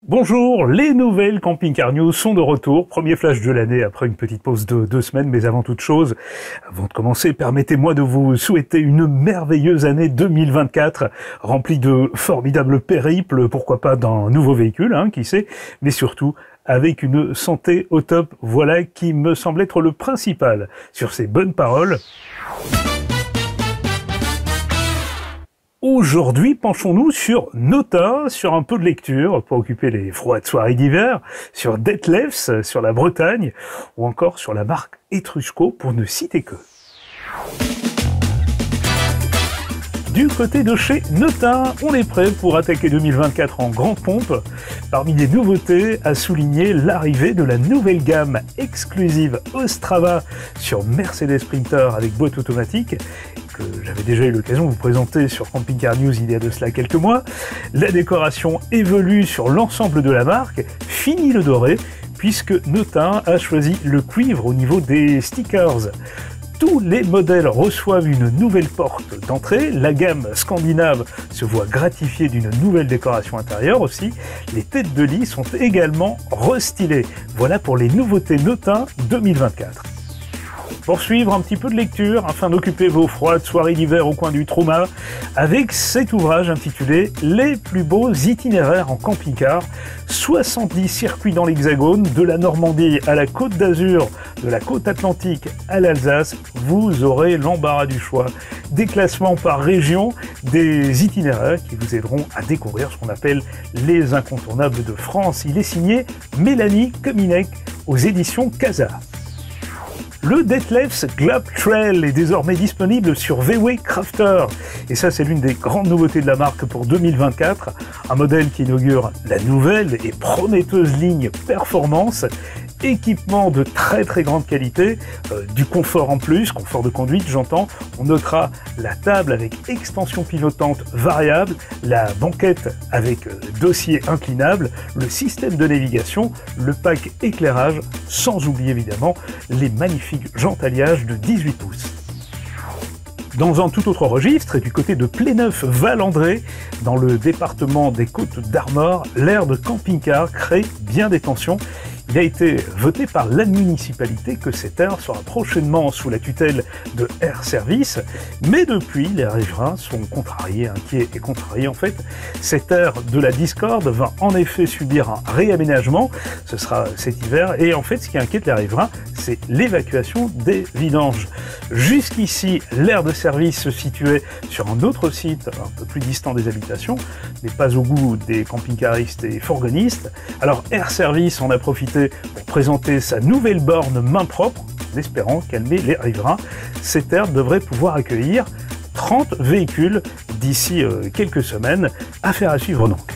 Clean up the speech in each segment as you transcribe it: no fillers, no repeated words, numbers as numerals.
Bonjour, les nouvelles Camping Car News sont de retour. Premier flash de l'année après une petite pause de 2 semaines. Mais avant toute chose, avant de commencer, permettez-moi de vous souhaiter une merveilleuse année 2024, remplie de formidables périples, pourquoi pas d'un nouveau véhicule, qui sait, mais surtout avec une santé au top. Voilà qui me semble être le principal. Sur ces bonnes paroles, aujourd'hui, penchons-nous sur Nota, sur un peu de lecture pour occuper les froides soirées d'hiver, sur Detlefs, sur la Bretagne, ou encore sur la marque Etrusco, pour ne citer que. Du côté de chez Nota, on est prêt pour attaquer 2024 en grande pompe. Parmi les nouveautés, à souligner l'arrivée de la nouvelle gamme exclusive Ostrava sur Mercedes Sprinter avec boîte automatique, que j'avais déjà eu l'occasion de vous présenter sur Camping Car News il y a de cela quelques mois. La décoration évolue sur l'ensemble de la marque, fini le doré, puisque Nota a choisi le cuivre au niveau des stickers. Tous les modèles reçoivent une nouvelle porte d'entrée, la gamme scandinave se voit gratifiée d'une nouvelle décoration intérieure aussi, les têtes de lit sont également restylées. Voilà pour les nouveautés Nota 2024. Pour suivre un petit peu de lecture, afin d'occuper vos froides soirées d'hiver au coin du Trauma, avec cet ouvrage intitulé « Les plus beaux itinéraires en camping-car », 70 circuits dans l'Hexagone, de la Normandie à la Côte d'Azur, de la côte Atlantique à l'Alsace, vous aurez l'embarras du choix. Des classements par région, des itinéraires qui vous aideront à découvrir ce qu'on appelle les incontournables de France. Il est signé Mélanie Kominek aux éditions Casa. Le Detlefs Globe Trail est désormais disponible sur VW Crafter. Et ça, c'est l'une des grandes nouveautés de la marque pour 2024. Un modèle qui inaugure la nouvelle et prometteuse ligne Performance. Équipement de très grande qualité, du confort en plus, confort de conduite j'entends. On notera la table avec extension pilotante variable, la banquette avec dossier inclinable, le système de navigation, le pack éclairage, sans oublier évidemment les magnifiques jantes alliage de 18 pouces. Dans un tout autre registre, et du côté de Pléneuf-Val-André, dans le département des Côtes d'Armor, l'aire de camping-car crée bien des tensions. Il a été voté par la municipalité que cette aire sera prochainement sous la tutelle de Air Service, mais depuis, les riverains sont contrariés, inquiets et contrariés en fait. Cette aire de la discorde va en effet subir un réaménagement, ce sera cet hiver, et en fait ce qui inquiète les riverains, c'est l'évacuation des vidanges. Jusqu'ici, l'aire de service se situait sur un autre site, un peu plus distant des habitations, mais pas au goût des camping-caristes et fourgonnistes. Alors Air Service en a profité pour présenter sa nouvelle borne main propre, en espérant calmer les riverains. Cette aire devrait pouvoir accueillir 30 véhicules d'ici quelques semaines. Affaire à suivre donc.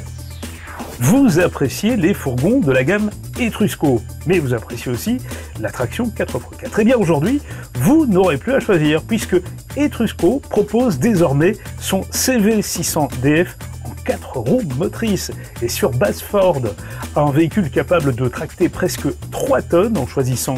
Vous appréciez les fourgons de la gamme Etrusco, mais vous appréciez aussi l'attraction 4x4. Et bien aujourd'hui, vous n'aurez plus à choisir, puisque Etrusco propose désormais son CV600DF 4 roues motrices et sur base Ford, un véhicule capable de tracter presque 3 tonnes en choisissant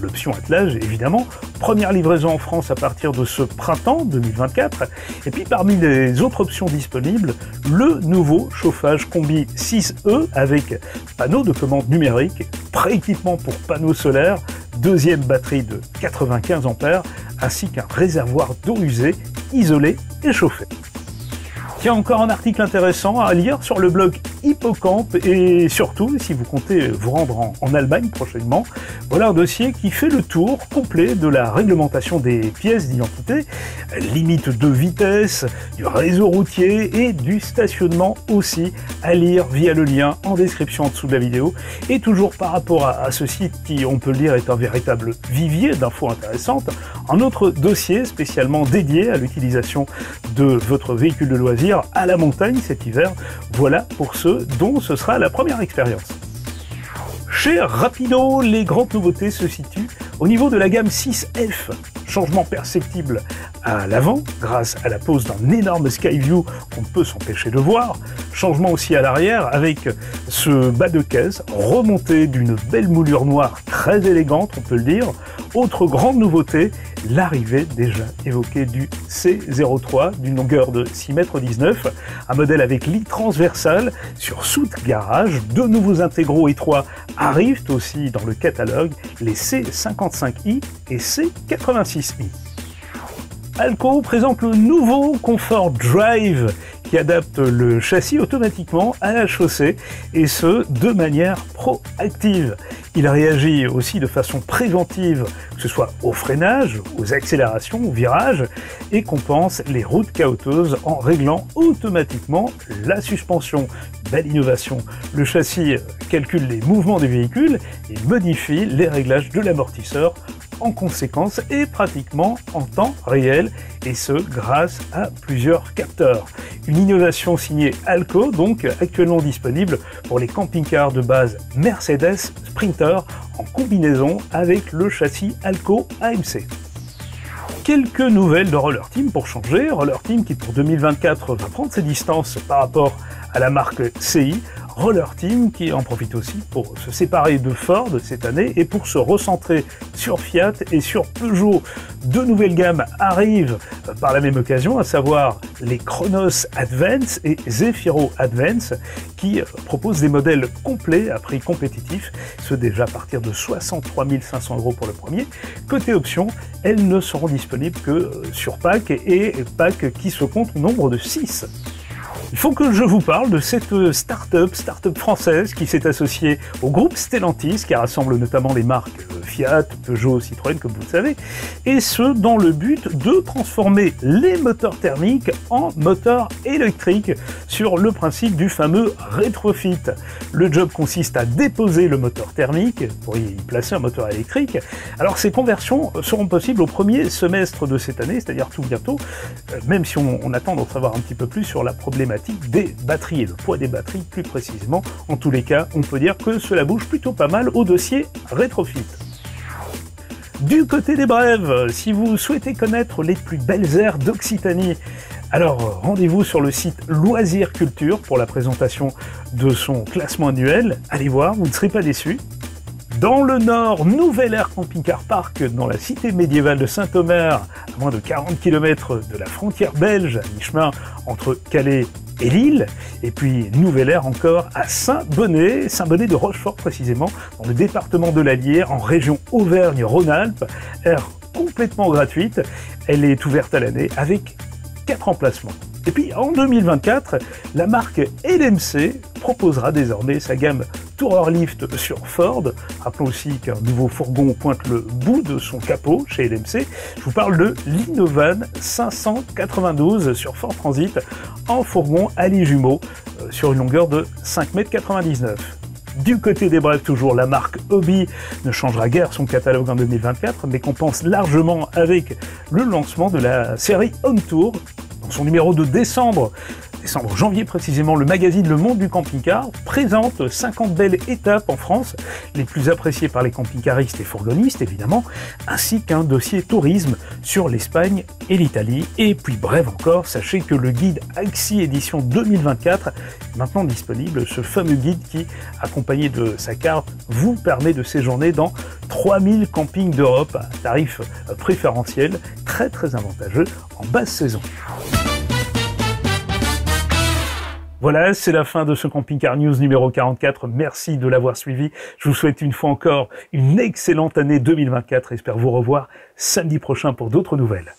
l'option attelage évidemment. Première livraison en France à partir de ce printemps 2024. Et puis parmi les autres options disponibles, le nouveau chauffage combi 6E avec panneau de commande numérique, pré-équipement pour panneaux solaires, deuxième batterie de 95 ampères ainsi qu'un réservoir d'eau usée isolé et chauffé. Tiens, encore un article intéressant à lire sur le blog Hippocampe, et surtout, si vous comptez vous rendre en Allemagne prochainement, voilà un dossier qui fait le tour complet de la réglementation des pièces d'identité, limite de vitesse, du réseau routier et du stationnement aussi, à lire via le lien en description en dessous de la vidéo. Et toujours par rapport à ce site qui, on peut le dire, est un véritable vivier d'infos intéressantes, un autre dossier spécialement dédié à l'utilisation de votre véhicule de loisir à la montagne cet hiver. Voilà pour ceux dont ce sera la première expérience. Chez Rapido, les grandes nouveautés se situent au niveau de la gamme 6F. Changement perceptible à l'avant, grâce à la pose d'un énorme Skyview qu'on ne peut s'empêcher de voir. Changement aussi à l'arrière, avec ce bas de caisse remonté d'une belle moulure noire très élégante, on peut le dire. Autre grande nouveauté, l'arrivée déjà évoquée du C03 d'une longueur de 6,19 m, un modèle avec lit transversal sur soute garage. Deux nouveaux intégraux étroits arrivent aussi dans le catalogue, les C55i et C86i. Alco présente le nouveau Comfort Drive qui adapte le châssis automatiquement à la chaussée et ce, de manière proactive. Il réagit aussi de façon préventive, que ce soit au freinage, aux accélérations, aux virages, et compense les routes caouteuses en réglant automatiquement la suspension. Belle innovation. Le châssis calcule les mouvements des véhicules et modifie les réglages de l'amortisseur en conséquence et pratiquement en temps réel, et ce grâce à plusieurs capteurs. Une innovation signée Alco, donc actuellement disponible pour les camping-cars de base Mercedes Sprinter en combinaison avec le châssis Alco AMC. Quelques nouvelles de Roller Team pour changer. Roller Team qui pour 2024 va prendre ses distances par rapport à la marque CI. Roller Team qui en profite aussi pour se séparer de Ford cette année et pour se recentrer sur Fiat et sur Peugeot. Deux nouvelles gammes arrivent par la même occasion, à savoir les Chronos Advance et Zefiro Advance qui proposent des modèles complets à prix compétitif, ce déjà à partir de 63 500 € pour le premier. Côté option, elles ne seront disponibles que sur pack et pack qui se compte au nombre de 6. Il faut que je vous parle de cette start-up française qui s'est associée au groupe Stellantis, qui rassemble notamment les marques Fiat, Peugeot, Citroën, comme vous le savez, et ce, dans le but de transformer les moteurs thermiques en moteurs électriques sur le principe du fameux rétrofit. Le job consiste à déposer le moteur thermique pour y placer un moteur électrique. Alors ces conversions seront possibles au premier semestre de cette année, c'est-à-dire tout bientôt, même si on attend d'en savoir un petit peu plus sur la problématique des batteries et le poids des batteries plus précisément. En tous les cas, on peut dire que cela bouge plutôt pas mal au dossier rétrofit. Du côté des brèves, si vous souhaitez connaître les plus belles aires d'Occitanie, alors rendez-vous sur le site Loisirs Culture pour la présentation de son classement annuel. Allez voir, vous ne serez pas déçus. Dans le nord, Nouvelle Aire Camping Car Park dans la cité médiévale de Saint-Omer, à moins de 40 km de la frontière belge, à mi-chemin entre Calais et Lille. Et puis Nouvelle Aire encore à Saint-Bonnet de Rochefort précisément, dans le département de l'Allier, en région Auvergne-Rhône-Alpes. Aire complètement gratuite, elle est ouverte à l'année avec 4 emplacements. Et puis en 2024, la marque LMC proposera désormais sa gamme Tourer Lift sur Ford. Rappelons aussi qu'un nouveau fourgon pointe le bout de son capot chez LMC. Je vous parle de l'Innovan 592 sur Ford Transit en fourgon allée jumeau sur une longueur de 5,99 m. Du côté des brèves toujours, la marque Hobby ne changera guère son catalogue en 2024, mais compense largement avec le lancement de la série Home Tour. Dans son numéro de janvier précisément, le magazine Le Monde du Camping-Car présente 50 belles étapes en France, les plus appréciées par les camping-caristes et fourgonnistes évidemment, ainsi qu'un dossier tourisme sur l'Espagne et l'Italie. Et puis bref encore, sachez que le guide AXI édition 2024 est maintenant disponible, ce fameux guide qui, accompagné de sa carte, vous permet de séjourner dans 3000 campings d'Europe à tarif préférentiel, très avantageux en basse saison. Voilà, c'est la fin de ce Camping Car News numéro 44. Merci de l'avoir suivi. Je vous souhaite une fois encore une excellente année 2024 et j'espère vous revoir samedi prochain pour d'autres nouvelles.